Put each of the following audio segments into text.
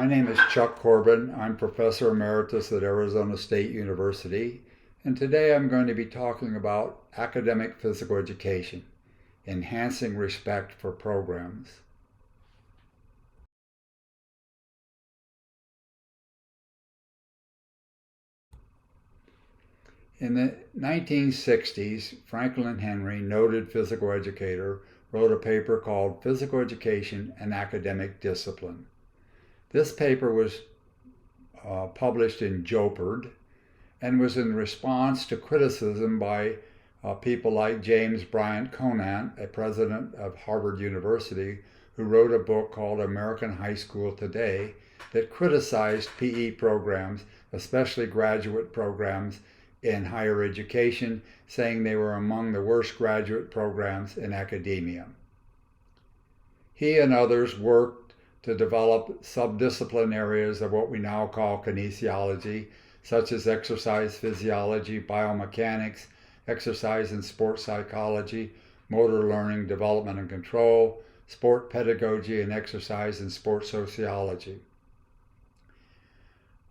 My name is Chuck Corbin. I'm Professor Emeritus at Arizona State University, and today I'm going to be talking about academic physical education, enhancing respect for programs. In the 1960s, Franklin Henry, noted physical educator, wrote a paper called Physical Education and Academic Discipline. This paper was published in Jeopardy and was in response to criticism by people like James Bryant Conant, a president of Harvard University, who wrote a book called American High School Today that criticized PE programs, especially graduate programs in higher education, saying they were among the worst graduate programs in academia. He and others worked to develop subdiscipline areas of what we now call kinesiology, such as exercise physiology, biomechanics, exercise and sports psychology, motor learning, development and control, sport pedagogy, and exercise and sports sociology.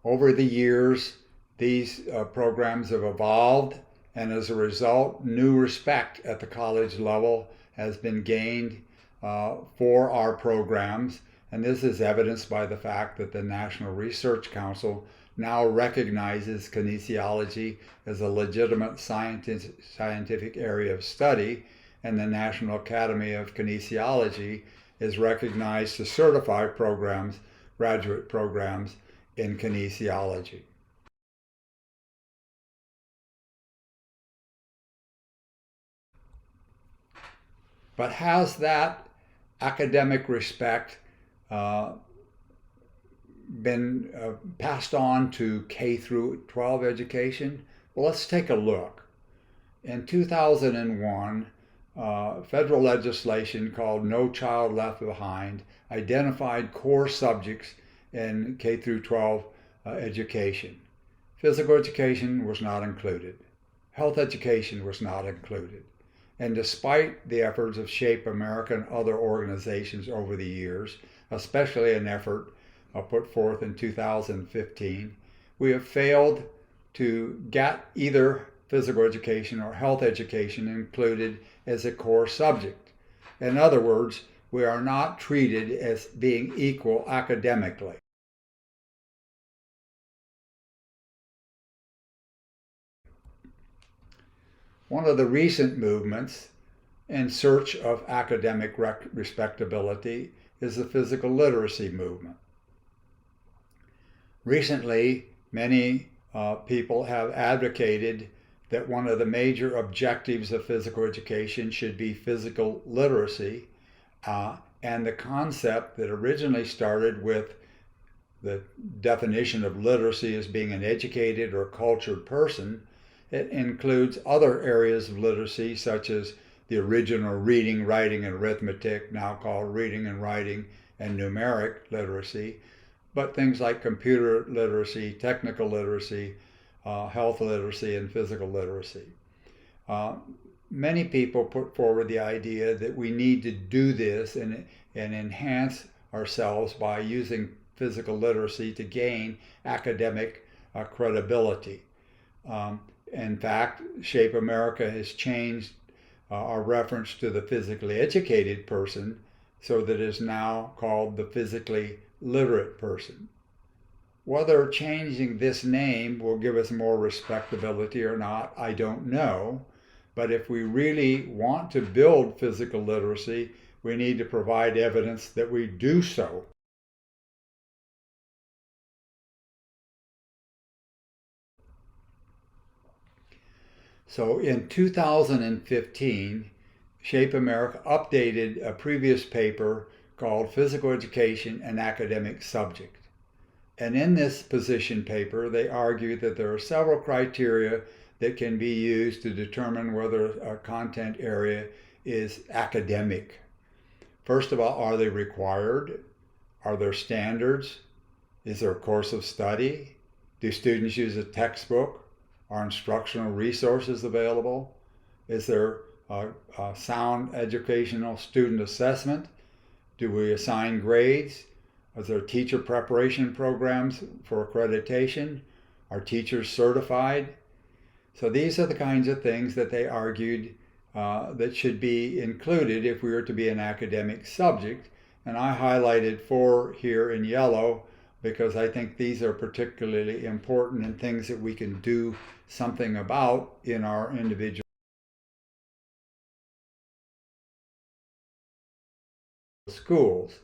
Over the years, these programs have evolved, and as a result, new respect at the college level has been gained for our programs. And this is evidenced by the fact that the National Research Council now recognizes kinesiology as a legitimate scientific area of study, and the National Academy of Kinesiology is recognized to certify programs, graduate programs in kinesiology. But has that academic respect been passed on to K through 12 education? Well, let's take a look. In 2001, federal legislation called No Child Left Behind identified core subjects in K through 12 education. Physical education was not included. Health education was not included. And despite the efforts of Shape America and other organizations over the years, especially an effort put forth in 2015, we have failed to get either physical education or health education included as a core subject. In other words, we are not treated as being equal academically. One of the recent movements in search of academic respectability is the physical literacy movement. Recently, many people have advocated that one of the major objectives of physical education should be physical literacy, and the concept that originally started with the definition of literacy as being an educated or cultured person. It includes other areas of literacy, such as the original reading, writing, and arithmetic, now called reading and writing and numeric literacy, but things like computer literacy, technical literacy, health literacy, and physical literacy. Many people put forward the idea that we need to do this and enhance ourselves by using physical literacy to gain academic credibility. In fact, Shape America has changed our reference to the physically educated person so that it is now called the physically literate person. Whether changing this name will give us more respectability or not, I don't know. But if we really want to build physical literacy, we need to provide evidence that we do so. So in 2015, Shape America updated a previous paper called Physical Education and Academic Subject. And in this position paper, they argue that there are several criteria that can be used to determine whether a content area is academic. First of all, are they required? Are there standards? Is there a course of study? Do students use a textbook? Are instructional resources available? Is there a sound educational student assessment? Do we assign grades? Is there teacher preparation programs for accreditation? Are teachers certified? So these are the kinds of things that they argued that should be included if we were to be an academic subject. And I highlighted 4 here in yellow because I think these are particularly important and things that we can do something about in our individual schools.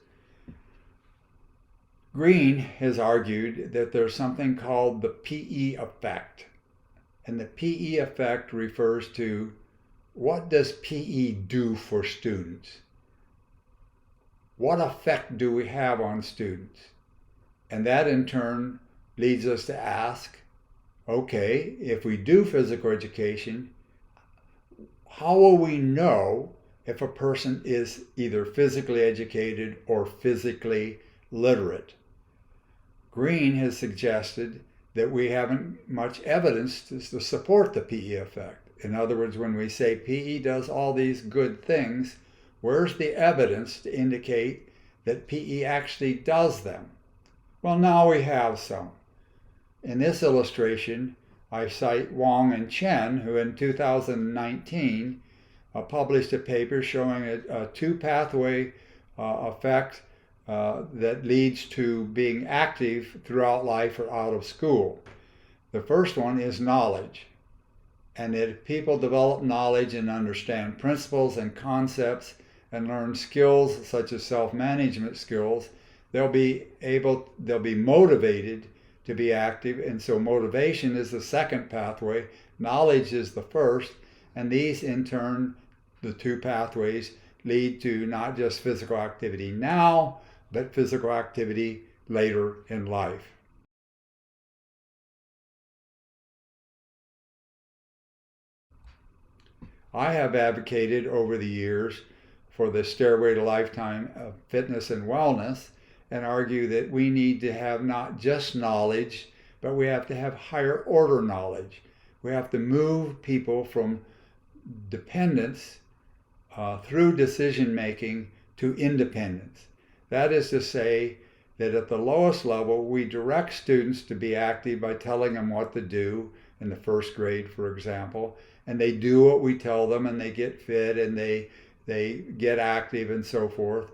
Green has argued that there's something called the PE effect. And the PE effect refers to what does PE do for students? What effect do we have on students? And that in turn leads us to ask, okay, if we do physical education, how will we know if a person is either physically educated or physically literate? Green has suggested that we haven't much evidence to support the PE effect. In other words, when we say PE does all these good things, where's the evidence to indicate that PE actually does them? Well, now we have some. In this illustration, I cite Wong and Chen, who in 2019 published a paper showing a 2-pathway effect that leads to being active throughout life or out of school. The first one is knowledge. And if people develop knowledge and understand principles and concepts and learn skills such as self-management skills, they'll be motivated to be active. And so motivation is the second pathway, knowledge is the first, and these in turn, the 2 pathways, lead to not just physical activity now, but physical activity later in life. I have advocated over the years for the Stairway to Lifetime of Fitness and Wellness and argue that we need to have not just knowledge, but we have to have higher order knowledge. We have to move people from dependence through decision making to independence. That is to say that at the lowest level, we direct students to be active by telling them what to do in the first grade, for example, and they do what we tell them and they get fit and they get active and so forth.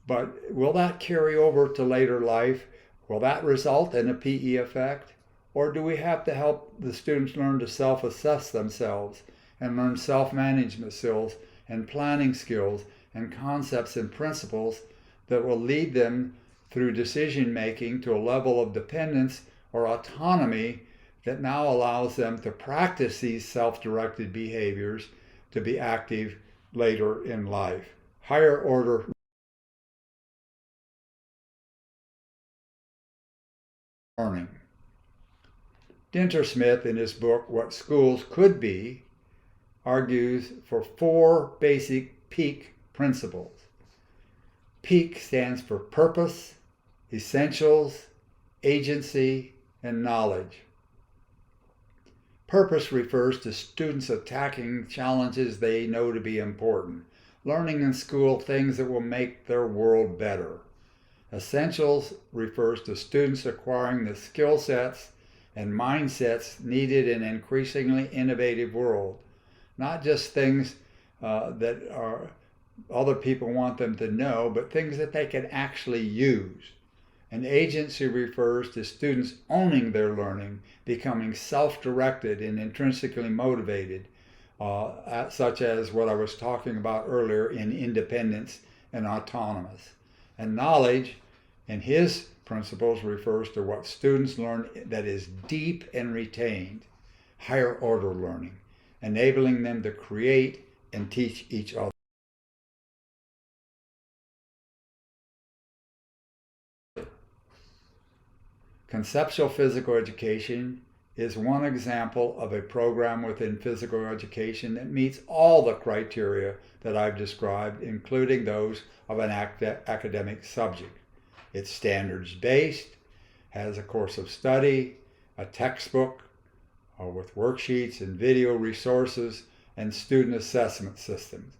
But will that carry over to later life? Will that result in a PE effect? Or do we have to help the students learn to self-assess themselves and learn self-management skills and planning skills and concepts and principles that will lead them through decision making to a level of dependence or autonomy that now allows them to practice these self-directed behaviors to be active later in life? Higher order learning. Dinter-Smith, in his book, What Schools Could Be, argues for 4 basic PEAK principles. PEAK stands for purpose, essentials, agency, and knowledge. Purpose refers to students attacking challenges they know to be important, learning in school things that will make their world better. Essentials refers to students acquiring the skill sets and mindsets needed in an increasingly innovative world, not just things that are other people want them to know, but things that they can actually use. And agency refers to students owning their learning, becoming self-directed and intrinsically motivated, such as what I was talking about earlier in independence and autonomous. And knowledge, in his principles, refers to what students learn that is deep and retained, higher order learning, enabling them to create and teach each other. Conceptual physical education is one example of a program within physical education that meets all the criteria that I've described, including those of an academic subject. It's standards-based, has a course of study, a textbook with worksheets and video resources, and student assessment systems.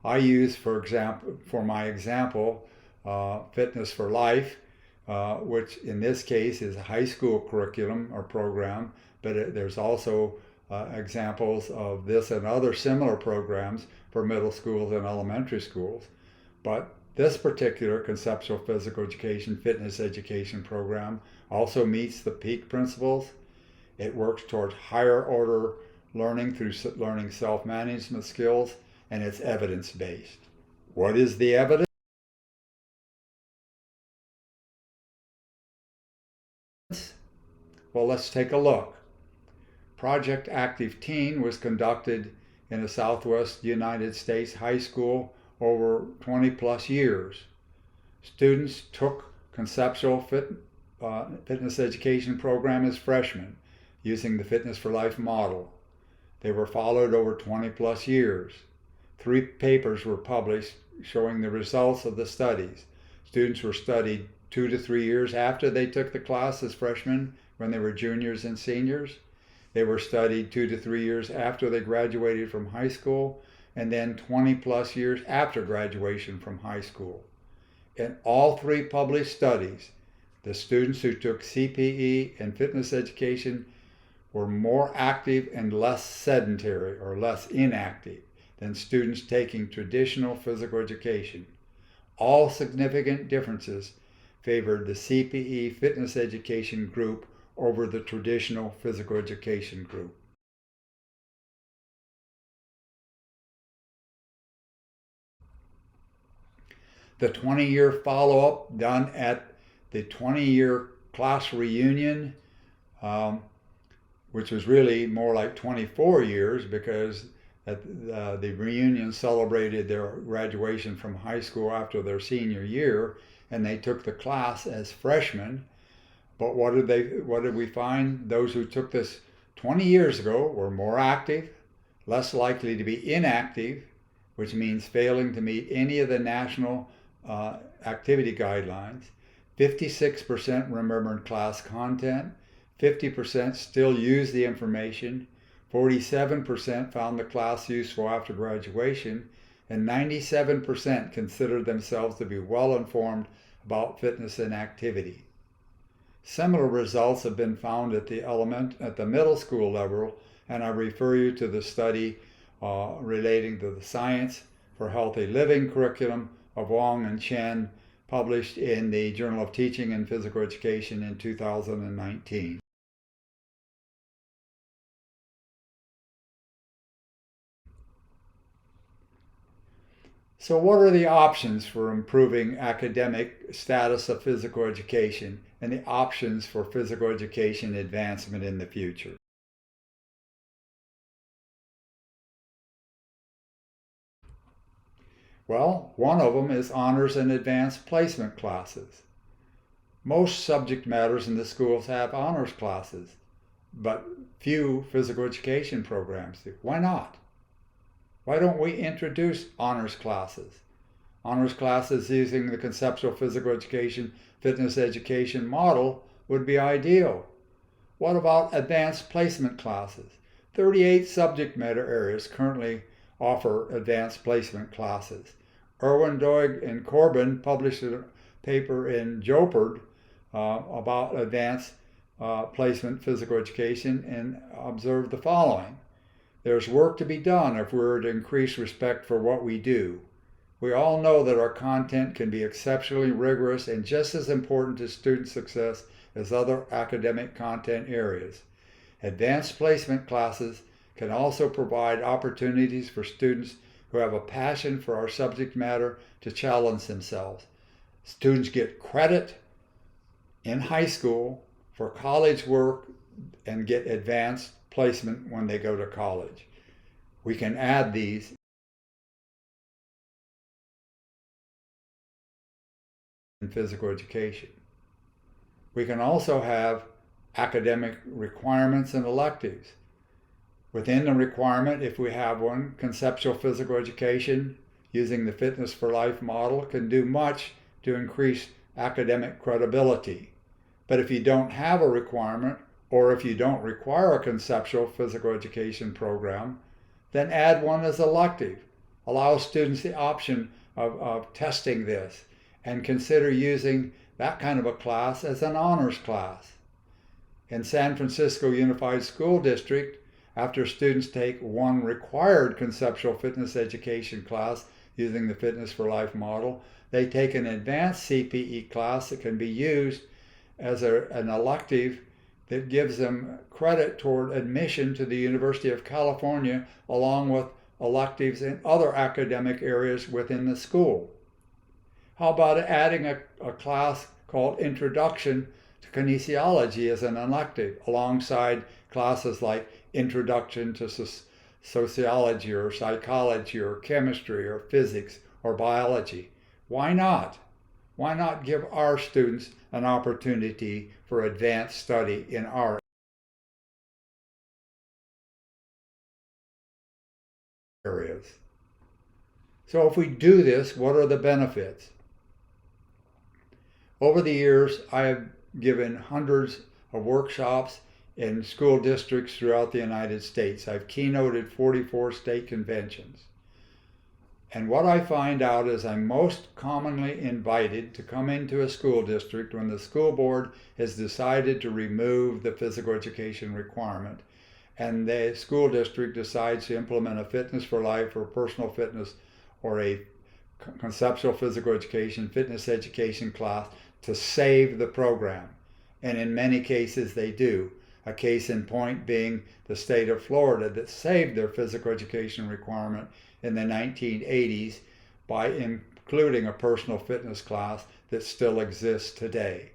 I use, for my example, Fitness for Life, which in this case is a high school curriculum or program, but there's also examples of this and other similar programs for middle schools and elementary schools. But this particular conceptual physical education, fitness education program also meets the peak principles. It works towards higher order learning through learning self-management skills, and it's evidence-based. What is the evidence? Well, let's take a look. Project Active Teen was conducted in a Southwest United States high school over 20 plus years. Students took conceptual fitness education program as freshmen using the Fitness for Life model. They were followed over 20 plus years. 3 papers were published showing the results of the studies. Students were studied 2 to 3 years after they took the class as freshmen when they were juniors and seniors. They were studied 2 to 3 years after they graduated from high school, and then 20 plus years after graduation from high school. In all 3 published studies, the students who took CPE and fitness education were more active and less sedentary or less inactive than students taking traditional physical education. All significant differences favored the CPE fitness education group over the traditional physical education group. The 20-year follow-up done at the 20-year class reunion, which was really more like 24 years because the reunion celebrated their graduation from high school after their senior year, and they took the class as freshmen. But what did we find? Those who took this 20 years ago were more active, less likely to be inactive, which means failing to meet any of the national activity guidelines. 56% remembered class content, 50% still used the information, 47% found the class useful after graduation, and 97% considered themselves to be well informed about fitness and activity. Similar results have been found at the middle school level, and I refer you to the study relating to the Science for Healthy Living curriculum of Wong and Chen, published in the Journal of Teaching and Physical Education in 2019. So what are the options for improving academic status of physical education and the options for physical education advancement in the future? Well, one of them is honors and advanced placement classes. Most subject matters in the schools have honors classes, but few physical education programs do. Why not? Why don't we introduce honors classes? Honors classes using the conceptual physical education, fitness education model would be ideal. What about advanced placement classes? 38 subject matter areas currently offer advanced placement classes. Irwin, Doig, and Corbin published a paper in Jopard about advanced placement physical education and observed the following. There's work to be done if we're to increase respect for what we do. We all know that our content can be exceptionally rigorous and just as important to student success as other academic content areas. Advanced placement classes can also provide opportunities for students who have a passion for our subject matter to challenge themselves. Students get credit in high school for college work and get advanced placement when they go to college. We can add these in physical education. We can also have academic requirements and electives. Within the requirement, if we have one, conceptual physical education using the Fitness for Life model can do much to increase academic credibility. But if you don't have a requirement, or if you don't require a conceptual physical education program, then add one as elective. Allow students the option of testing this and consider using that kind of a class as an honors class. In San Francisco Unified School District, after students take one required conceptual fitness education class using the Fitness for Life model, they take an advanced CPE class that can be used as an elective that gives them credit toward admission to the University of California, along with electives in other academic areas within the school. How about adding a class called Introduction to Kinesiology as an elective, alongside classes like Introduction to Sociology or Psychology or Chemistry or Physics or Biology? Why not? Why not give our students an opportunity for advanced study in our areas? So if we do this, what are the benefits? Over the years, I have given hundreds of workshops in school districts throughout the United States. I've keynoted 44 state conventions. And what I find out is I'm most commonly invited to come into a school district when the school board has decided to remove the physical education requirement, and the school district decides to implement a Fitness for Life or personal fitness or a conceptual physical education, fitness education class to save the program. And in many cases they do. A case in point being the state of Florida that saved their physical education requirement in the 1980s by including a personal fitness class that still exists today.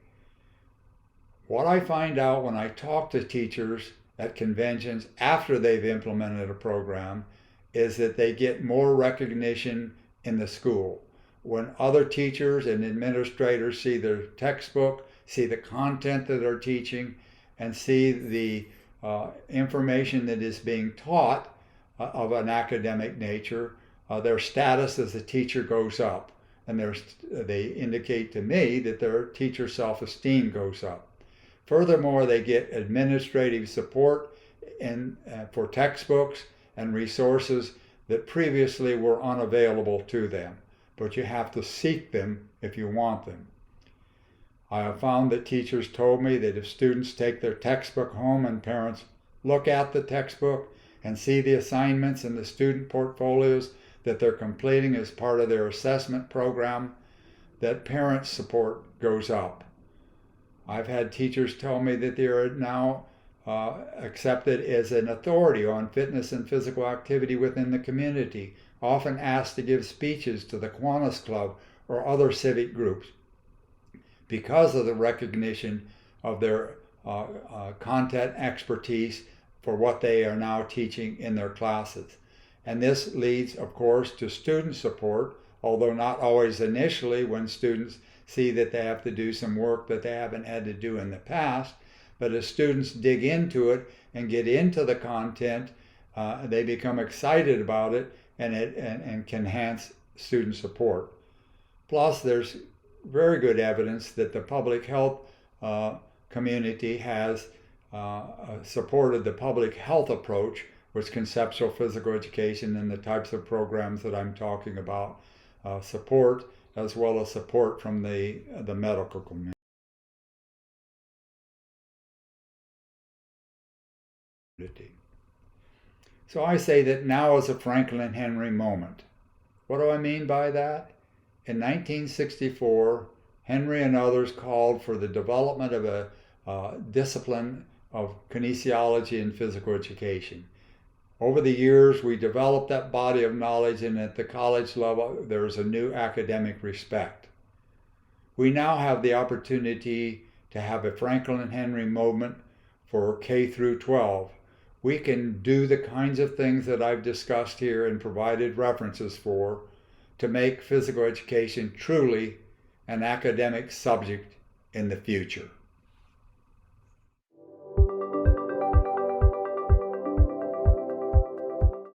What I find out when I talk to teachers at conventions after they've implemented a program is that they get more recognition in the school. When other teachers and administrators see their textbook, see the content that they're teaching, and see the information that is being taught of an academic nature, their status as a teacher goes up. And they indicate to me that their teacher self-esteem goes up. Furthermore, they get administrative support for textbooks and resources that previously were unavailable to them. But you have to seek them if you want them. I have found that teachers told me that if students take their textbook home and parents look at the textbook and see the assignments and the student portfolios that they're completing as part of their assessment program, that parent support goes up. I've had teachers tell me that they are now accepted as an authority on fitness and physical activity within the community, often asked to give speeches to the Kiwanis Club or other civic groups, because of the recognition of their content expertise for what they are now teaching in their classes. And this leads, of course, to student support, although not always initially when students see that they have to do some work that they haven't had to do in the past. But as students dig into it and get into the content, they become excited about it, and can enhance student support. Plus, there's very good evidence that the public health community has supported the public health approach, which conceptual physical education and the types of programs that I'm talking about support, as well as support from the medical community. So I say that now is a Franklin Henry moment. What do I mean by that? In 1964, Henry and others called for the development of a discipline of kinesiology and physical education. Over the years, we developed that body of knowledge, and at the college level, there is a new academic respect. We now have the opportunity to have a Franklin Henry moment for K through 12. We can do the kinds of things that I've discussed here and provided references for to make physical education truly an academic subject in the future.